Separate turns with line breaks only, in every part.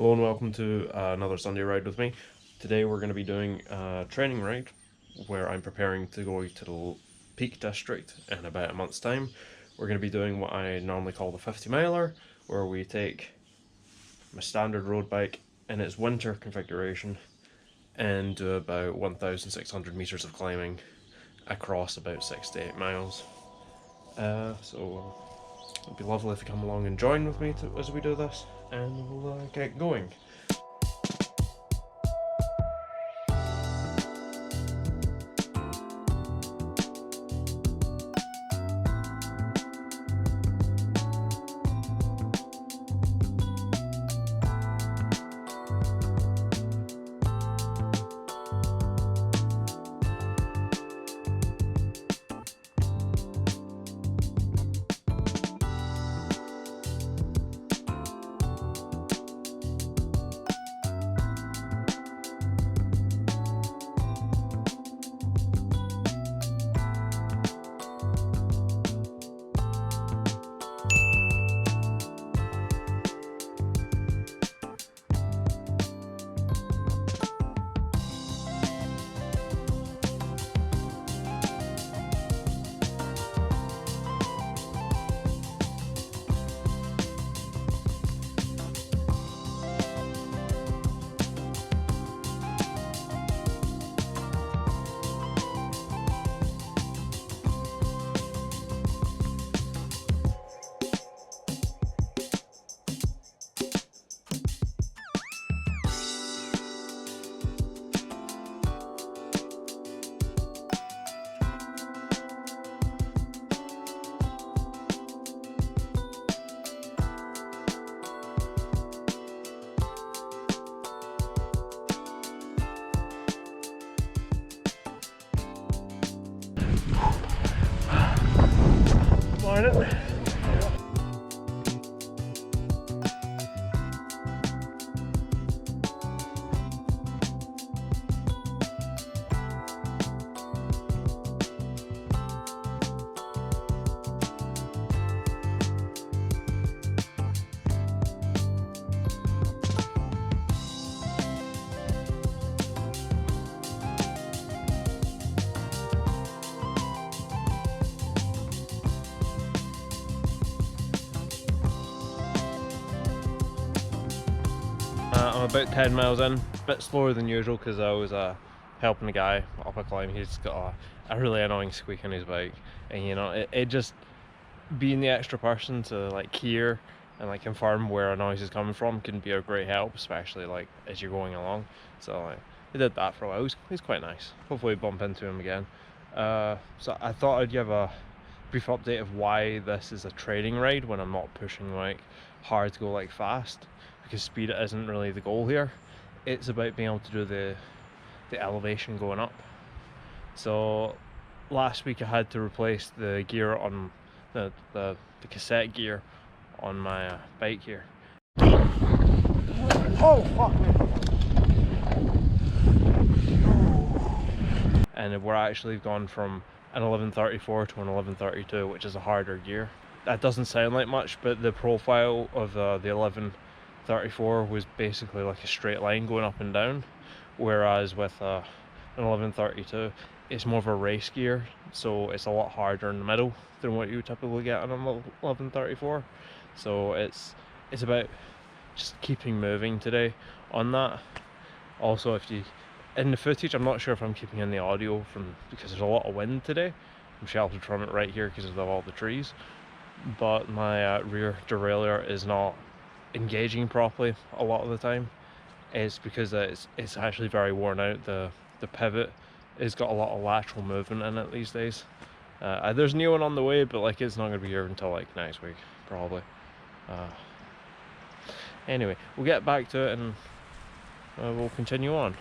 Hello and welcome to another Sunday ride with me. Today we're going to be doing a training ride where I'm preparing to go to the Peak District in about a month's time. We're going to be doing what I normally call the 50 miler, where we take my standard road bike in its winter configuration and do about 1,600 meters of climbing across about 6 to 8 miles. So it'd be lovely if you come along and join with me as we do this, and we'll get going. Morning. I'm about 10 miles in, a bit slower than usual because I was helping a guy up a climb. He's got a really annoying squeak on his bike, and you know, it just being the extra person to like hear and like confirm where a noise is coming from can be a great help, especially like as you're going along. So I did that for a while. He's quite nice. Hopefully bump into him again. So I thought I'd give a brief update of why this is a training ride when I'm not pushing like hard to go like fast, because speed isn't really the goal here. It's about being able to do the elevation going up. So last week I had to replace the gear on the cassette gear on my bike here. Oh fuck me! And we're actually gone from an 1134 to an 1132, which is a harder gear. That doesn't sound like much, but the profile of the 1134 was basically like a straight line going up and down, whereas with an 1132 it's more of a race gear, so it's a lot harder in the middle than what you typically get on an 1134. So it's about just keeping moving today on that. Also, if you in the footage, I'm not sure if I'm keeping in the audio because there's a lot of wind today. I'm sheltered from it right here because of all the trees, but my rear derailleur is not engaging properly a lot of the time. It's because it's actually very worn out. The pivot has got a lot of lateral movement in it these days. There's a new one on the way, but like it's not going to be here until like next week probably. Anyway, we'll get back to it and we'll continue on.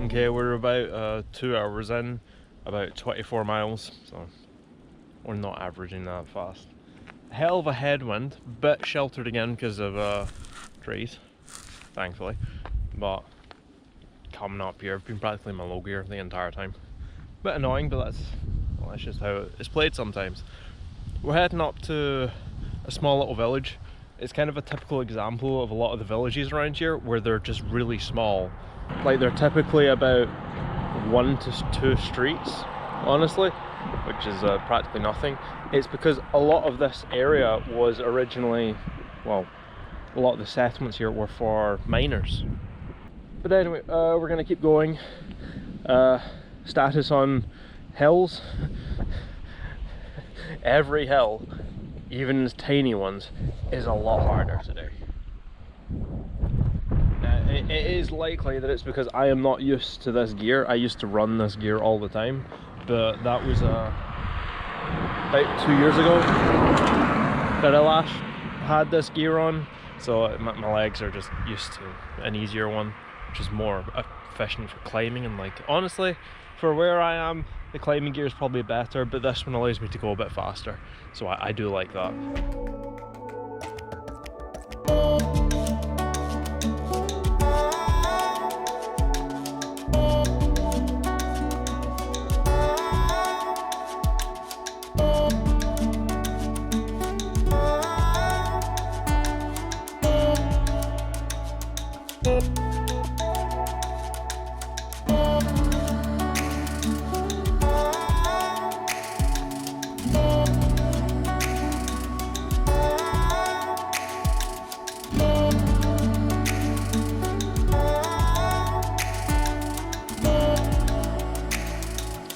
Okay, we're about 2 hours in, about 24 miles, so we're not averaging that fast. Hell of a headwind, bit sheltered again because of trees, thankfully, but coming up here, I've been practically in my low gear the entire time. Bit annoying, but that's just how it's played sometimes. We're heading up to a small little village. It's kind of a typical example of a lot of the villages around here where they're just really small. Like they're typically about 1 to 2 streets, honestly, which is practically nothing. It's because a lot of this area was originally, well, a lot of the settlements here were for miners. But anyway, we're gonna keep going. Status on hills. Every hill, even the tiny ones, is a lot harder today. It is likely that it's because I am not used to this gear. I used to run this gear all the time, but that was about 2 years ago that I last had this gear on, so my legs are just used to an easier one, which is more efficient for climbing. And like, honestly, for where I am, the climbing gear is probably better, but this one allows me to go a bit faster, so I do like that.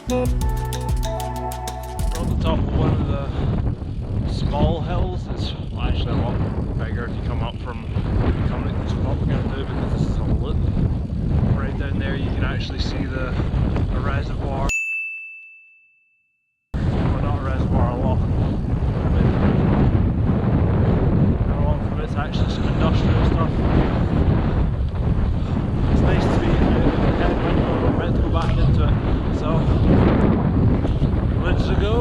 We're on the top of one of the small hills. It's actually a lot bigger if you come up from coming to what we're going to do, because this is a loop. Right down there you can actually see the reservoir. Well, not a reservoir, a loch. And along from it's actually some industrial stuff. It's nice to be we're meant to go back into it. So let's go.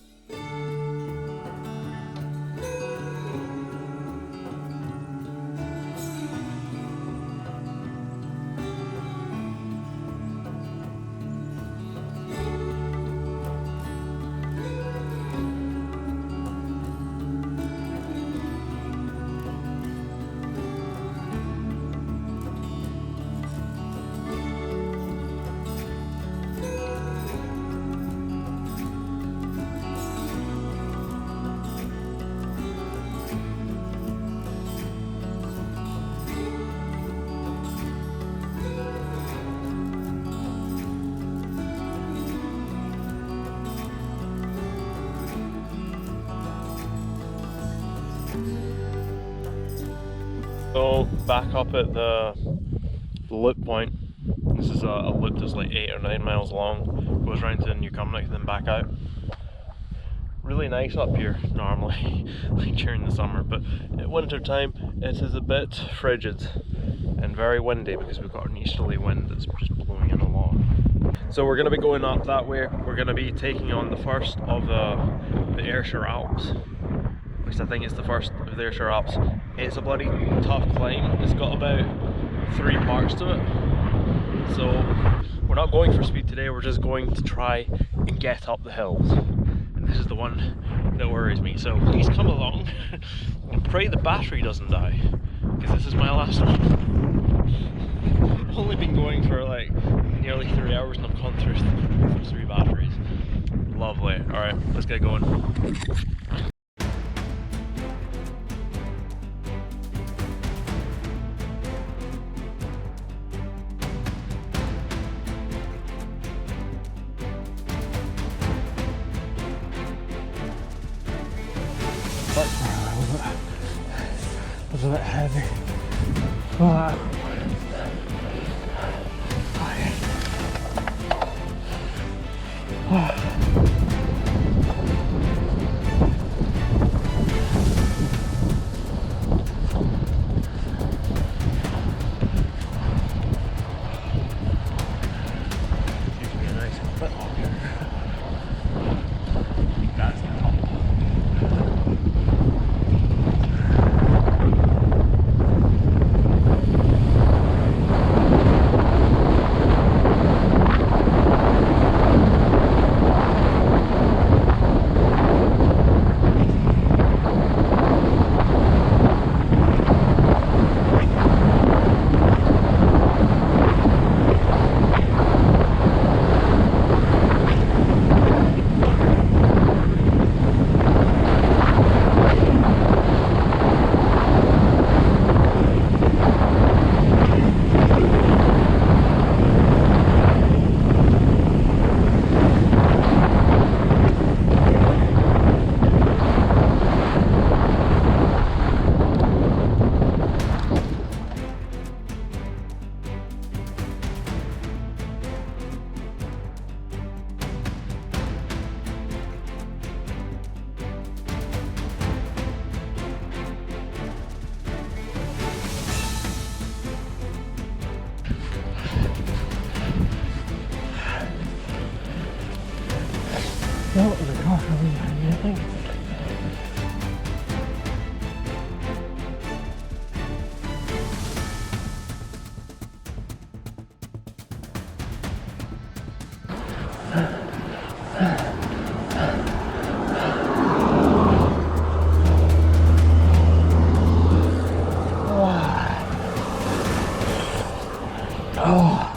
So back up at the loop point. This is a loop that's like 8 or 9 miles long, goes around to New Cumnock and then back out. Really nice up here normally, like during the summer, but at winter time it is a bit frigid and very windy because we've got an easterly wind that's just blowing in a lot. So we're going to be going up that way. We're going to be taking on the first of the Ayrshire Alps. I think it's the first of the Ayrshire Alps. It's a bloody tough climb. It's got about 3 parts to it. So we're not going for speed today, we're just going to try and get up the hills. And this is the one that worries me. So please come along and pray the battery doesn't die, because this is my last one. I've only been going for like nearly 3 hours and I've gone through 3 batteries. Lovely. Alright, let's get going.
Was a bit heavy. Wow. Gives me a nice bit on here. I think that's the top. No, the car really had anything. Oh.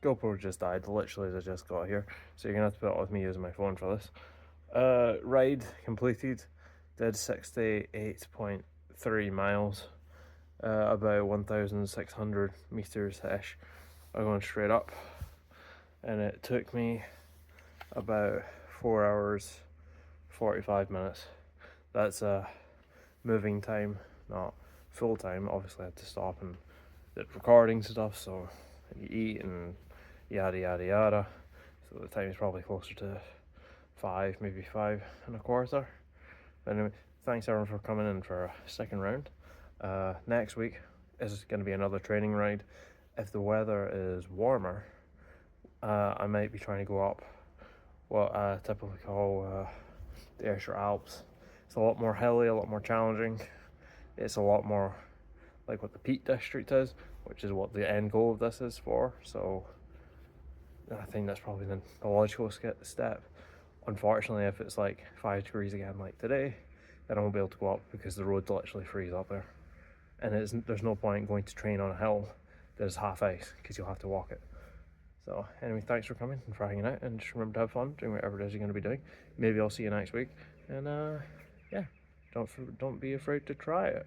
GoPro just died literally as I just got here, so you're gonna have to put up with me using my phone for this. Ride completed, did 68.3 miles, about 1,600 meters ish, going straight up, and it took me about 4 hours 45 minutes. That's a moving time, not full time. Obviously I had to stop and did recording stuff, so you eat and yada yada yada, so the time is probably closer to 5, maybe 5 1/4. But anyway, thanks everyone for coming in for a second round. Next week is going to be another training ride. If the weather is warmer, I might be trying to go up what I typically call the Ayrshire Alps. It's a lot more hilly, a lot more challenging. It's a lot more like what the Peak District is, which is what the end goal of this is for. So I think that's probably the logical step. Unfortunately, if it's like 5 degrees again like today, then I won't be able to go up because the roads literally freeze up there. And there's no point going to train on a hill that is half ice because you'll have to walk it. So anyway, thanks for coming and for hanging out, and just remember to have fun doing whatever it is you're going to be doing. Maybe I'll see you next week, and yeah, don't be afraid to try it.